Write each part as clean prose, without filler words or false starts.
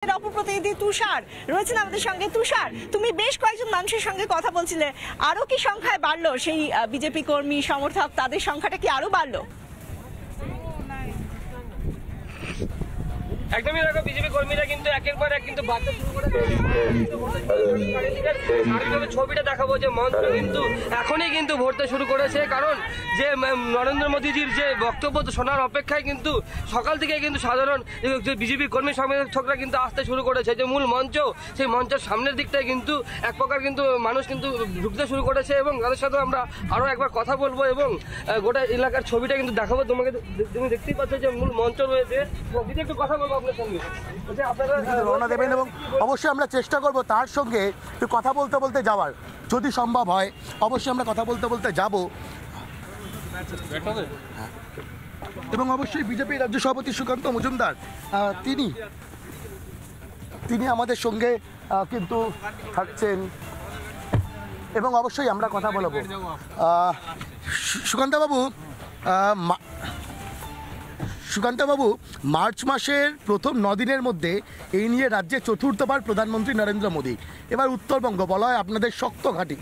অপপ্রতিনিধি তুষার রয়েছেন আমাদের সঙ্গে। তুষার, তুমি বেশ কয়েকজন মানুষের সঙ্গে কথা বলছিলে, আরো কি সংখ্যায় বাড়লো সেই বিজেপি কর্মী সমর্থক, তাদের সংখ্যাটা কি আরো বাড়লো? একদমই দেখো, বিজেপি কর্মীরা কিন্তু একের পর এক কিন্তু বাড়তে শুরু করে ছবিটা দেখাবো যে মঞ্চ কিন্তু এখনই কিন্তু ভরতে শুরু করেছে, কারণ যে নরেন্দ্র মোদীজির যে বক্তব্য শোনার অপেক্ষায় কিন্তু সকাল থেকে কিন্তু সাধারণ যে বিজেপি কর্মী সমর্থকরা কিন্তু আসতে শুরু করেছে। যে মূল মঞ্চ, সেই মঞ্চের সামনের দিকটায় কিন্তু এক প্রকার কিন্তু মানুষ কিন্তু ঢুকতে শুরু করেছে এবং তাদের সাথে আমরা আরও একবার কথা বলবো এবং গোটা এলাকার ছবিটা কিন্তু দেখাবো তোমাকে। তুমি দেখতেই পাচ্ছ যে মূল মঞ্চ রয়েছে, একটু কথা বলবো আপনার সঙ্গে। রওনা দেবেন এবং অবশ্যই আমরা চেষ্টা করব তার সঙ্গে একটু কথা বলতে বলতে যাওয়ার, যদি সম্ভব হয় অবশ্যই আমরা কথা বলতে বলতে যাব। এবং অবশ্যই বিজেপি রাজ্য সভাপতি সুকান্ত মজুমদার তিনি আমাদের সঙ্গে কিন্তু থাকছেন এবং অবশ্যই আমরা কথা বলবো। সুকান্তবাবু, মার্চ মাসের প্রথম 9 দিনের মধ্যে এই নিয়ে রাজ্যে চতুর্থবার প্রধানমন্ত্রী নরেন্দ্র মোদী, এবার উত্তরবঙ্গ বলা হয় আপনাদের শক্ত ঘাঁটি,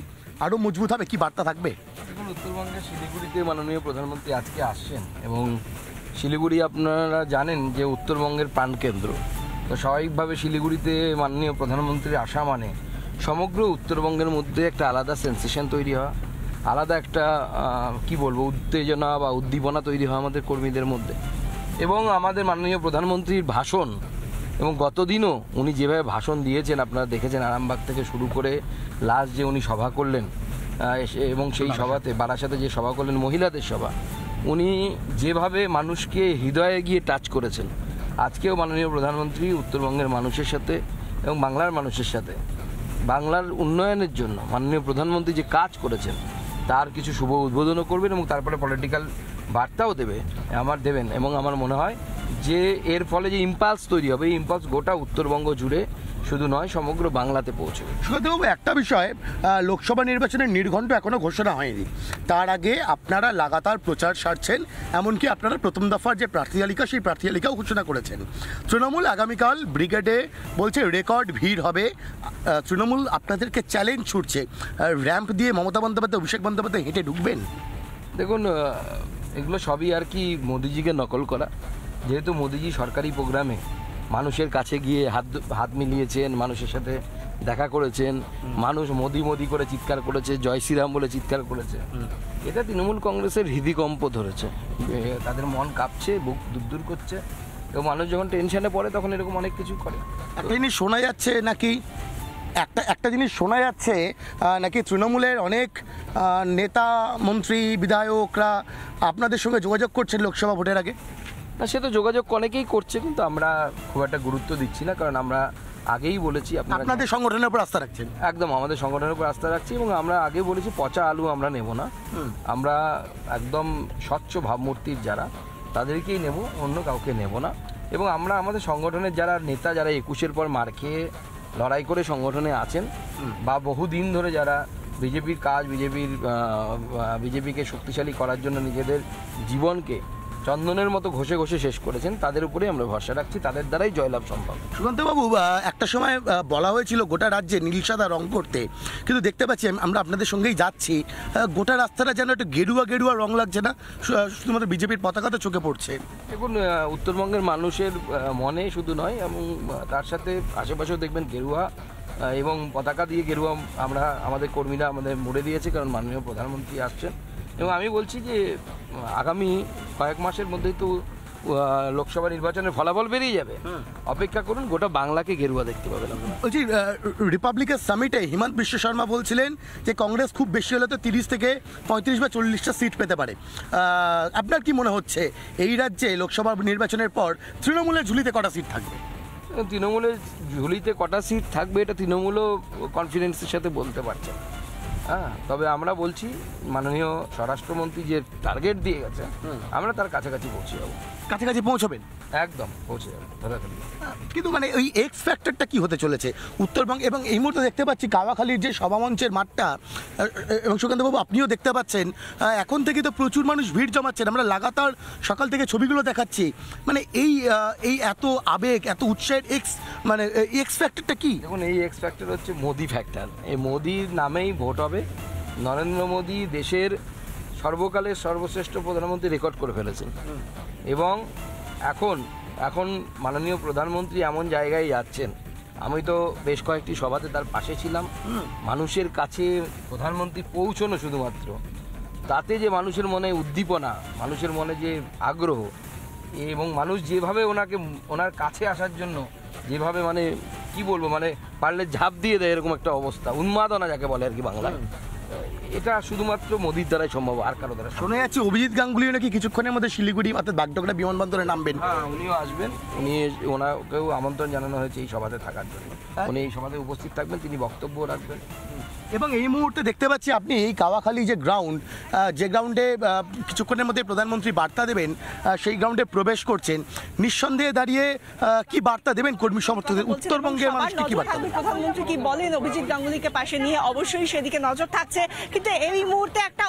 আরও মজবুত হবে, কি বার্তা থাকবে? দেখুন, উত্তরবঙ্গের শিলিগুড়িতে মাননীয় প্রধানমন্ত্রী আজকে আসছেন এবং শিলিগুড়ি আপনারা জানেন যে উত্তরবঙ্গের প্রাণকেন্দ্র, তো স্বাভাবিকভাবে শিলিগুড়িতে মাননীয় প্রধানমন্ত্রীর আসা মানে সমগ্র উত্তরবঙ্গের মধ্যে একটা আলাদা সেন্সেশন তৈরি হওয়া, আলাদা একটা কি বলবো উত্তেজনা বা উদ্দীপনা তৈরি হয় আমাদের কর্মীদের মধ্যে। এবং আমাদের মাননীয় প্রধানমন্ত্রীর ভাষণ, এবং গতদিনও উনি যেভাবে ভাষণ দিয়েছেন আপনারা দেখেছেন, আরামবাগ থেকে শুরু করে লাস্ট যে উনি সভা করলেন এবং সেই সভাতে বারাসাতে যে সভা করলেন মহিলাদের সভা, উনি যেভাবে মানুষকে হৃদয়ে গিয়ে টাচ করেছেন। আজকেও মাননীয় প্রধানমন্ত্রী উত্তরবঙ্গের মানুষের সাথে এবং বাংলার মানুষের সাথে বাংলার উন্নয়নের জন্য মাননীয় প্রধানমন্ত্রী যে কাজ করেছেন তার কিছু শুভ উদ্বোধনও করবেন এবং তারপরে পলিটিক্যাল বার্তাও দেবেন এবং আমার মনে হয় যে এর ফলে যে ইম্পালস তৈরি হবে, এই ইম্পালস গোটা উত্তরবঙ্গ জুড়ে শুধু নয় সমগ্র বাংলাতে পৌঁছবে। সুকান্তবাবু, একটা বিষয়, লোকসভা নির্বাচনের নির্ঘণ্ট এখনও ঘোষণা হয়নি, তার আগে আপনারা লাগাতার প্রচার সারছেন, এমনকি আপনারা প্রথম দফার যে প্রার্থী তালিকা সেই প্রার্থী তালিকাও ঘোষণা করেছেন। তৃণমূল আগামীকাল ব্রিগেডে বলছে রেকর্ড ভিড় হবে, তৃণমূল আপনাদেরকে চ্যালেঞ্জ ছুটছে, র্যাম্প দিয়ে মমতা বন্দ্যোপাধ্যায় অভিষেক বন্দ্যোপাধ্যায় হেঁটে ঢুকবেন? দেখুন, এগুলো সবই আর কি মোদিজিকে নকল করা, যেহেতু মোদিজি সরকারি প্রোগ্রামে মানুষের কাছে গিয়ে হাত মিলিয়েছেন, মানুষের সাথে দেখা করেছেন, মানুষ মোদি মোদি করে চিৎকার করেছে, জয় শ্রীরাম বলে চিৎকার করেছে, এটা তৃণমূল কংগ্রেসের হৃদিকম্প ধরেছে, তাদের মন কাঁপছে, বুক দুরদুর করছে এবং মানুষ যখন টেনশনে পড়ে তখন এরকম অনেক কিছু করে। একটা জিনিস শোনা যাচ্ছে নাকি নাকি তৃণমূলের অনেক নেতা মন্ত্রী বিধায়করা আপনাদের সঙ্গে যোগাযোগ করছেন লোকসভা ভোটের আগে? না, সে তো যোগাযোগ অনেকেই করছে, কিন্তু আমরা খুব একটা গুরুত্ব দিচ্ছি না, কারণ আমরা আগেই বলেছি আপনাদের সংগঠনের উপর আস্থা রাখছেন। একদম আমাদের সংগঠনের উপর আস্থা রাখছি এবং আমরা আগে বলেছি পচা আলু আমরা নেব না, আমরা একদম স্বচ্ছ ভাবমূর্তির যারা তাদেরকেই নেব, অন্য কাউকে নেব না। এবং আমরা আমাদের সংগঠনের যারা নেতা, যারা 21-এর পর মার খেয়ে লড়াই করে সংগঠনে আছেন বা বহুদিন ধরে যারা বিজেপির কাজ, বিজেপিকে শক্তিশালী করার জন্য নিজেদের জীবনকে চন্দনের মতো ঘষে ঘষে শেষ করেছেন, তাদের উপরেই আমরা ভরসা রাখছি, তাদের দ্বারাই জয়লাভ সম্ভব। সুকান্তবাবু, একটা সময় বলা হয়েছিল গোটা রাজ্যে নীল সাদা রং করতে, কিন্তু দেখতে পাচ্ছি আমরা আপনাদের সঙ্গেই যাচ্ছি, গোটা রাস্তাটা যেন একটু গেরুয়া গেরুয়া রং লাগছে না, শুধুমাত্র বিজেপির পতাকা তো চোখে পড়ছে। দেখুন, উত্তরবঙ্গের মানুষের মনে শুধু নয় এবং তার সাথে আশেপাশেও দেখবেন গেরুয়া এবং পতাকা দিয়ে গেরুয়া আমরা আমাদের কর্মীরা আমাদের মুড়ে দিয়েছে, কারণ মাননীয় প্রধানমন্ত্রী আসছেন। এবং আমি বলছি যে আগামী কয়েক মাসের মধ্যেই তো লোকসভা নির্বাচনের ফলাফল বেরিয়ে যাবে, অপেক্ষা করুন, গোটা বাংলাকে গেরুয়া দেখতে পাবেন। বলছি, রিপাবলিকের সামিটে হিমন্ত বিশ্ব শর্মা বলছিলেন যে কংগ্রেস খুব বেশি হলে তো 30 থেকে 35 বা 40টা সিট পেতে পারে। আপনার কি মনে হচ্ছে এই রাজ্যে লোকসভা নির্বাচনের পর তৃণমূলের ঝুলিতে কটা সিট থাকবে? তৃণমূলের ঝুলিতে কটা সিট থাকবে এটা তৃণমূলও কনফিডেন্সের সাথে বলতে পারছে, তবে আমরা বলছি মাননীয় স্বরাষ্ট্রমন্ত্রী যে টার্গেট দিয়ে গেছে আমরা তার কাছাকাছি পৌঁছে যাবো। কাছাকাছি পৌঁছবেন? একদম পৌঁছে যাবে ধরাখালি। কিন্তু মানে ওই এক্স ফ্যাক্টরটা কি হতে চলেছে উত্তরবঙ্গ? এবং এই মুহূর্তে দেখতে পাচ্ছি কাওয়াখালীর যে সভামঞ্চের মাঠটা, এবং সুকান্তবাবু আপনিও দেখতে পাচ্ছেন এখন থেকে তো প্রচুর মানুষ ভিড় জমাচ্ছেন, আমরা লাগাতার সকাল থেকে ছবিগুলো দেখাচ্ছি। মানে এই এত আবেগ, এত উৎসাহের এক্স ফ্যাক্টরটা কি? দেখুন, এই এক্স ফ্যাক্টর হচ্ছে মোদি ফ্যাক্টর। এই মোদির নামেই ভোট হবে। নরেন্দ্র মোদি দেশের সর্বকালের সর্বশ্রেষ্ঠ প্রধানমন্ত্রী রেকর্ড করে ফেলেছেন, এবং এখন মাননীয় প্রধানমন্ত্রী এমন জায়গায় যাচ্ছেন। আমি তো বেশ কয়েকটি সভাতে তার পাশে ছিলাম। মানুষের কাছে প্রধানমন্ত্রী পৌঁছনো শুধুমাত্র, তাতে যে মানুষের মনে উদ্দীপনা, মানুষের মনে যে আগ্রহ, এবং মানুষ যেভাবে ওনার কাছে আসার জন্য যেভাবে মানে কি বলবো, মানে পারলে ঝাঁপ দিয়ে দেয় এরকম একটা অবস্থা, উন্মাদনা যাকে বলে আর কি বাংলায়, এটা শুধুমাত্র মোদির দ্বারাই সম্ভব, আর কারো দ্বারা সম্ভব। শোনা যাচ্ছে অভিজিৎ গাঙ্গুলিও নাকি কিছুক্ষণের মধ্যে শিলিগুড়ি অর্থাৎ বাগডোগরা বিমানবন্দরে নামবেন। হ্যাঁ, উনিও আসবেন। ওনাকেও আমন্ত্রণ জানানো হয়েছে এই সভাতে থাকার জন্য। উনি এই সভাতে উপস্থিত থাকবেন, তিনি বক্তব্য রাখবেন। এবং এই মুহূর্তে দেখতে পাচ্ছি আপনি এই কাওয়াখালী যে গ্রাউন্ডে কিছুক্ষণের মধ্যে প্রধানমন্ত্রী বার্তা দেবেন, সেই গ্রাউন্ডে প্রবেশ করছেন। নিঃসন্দেহে দাঁড়িয়ে কি বার্তা দেবেন কর্মী সমর্থকদের, উত্তরবঙ্গের মানুষকে কি বার্তা দেবেন? প্রধানমন্ত্রী কি বলেন অভিজিৎ গাঙ্গুলিকে পাশে নিয়ে, অবশ্যই সেদিকে নজর থাকছে। কিন্তু এই মুহূর্তে একটা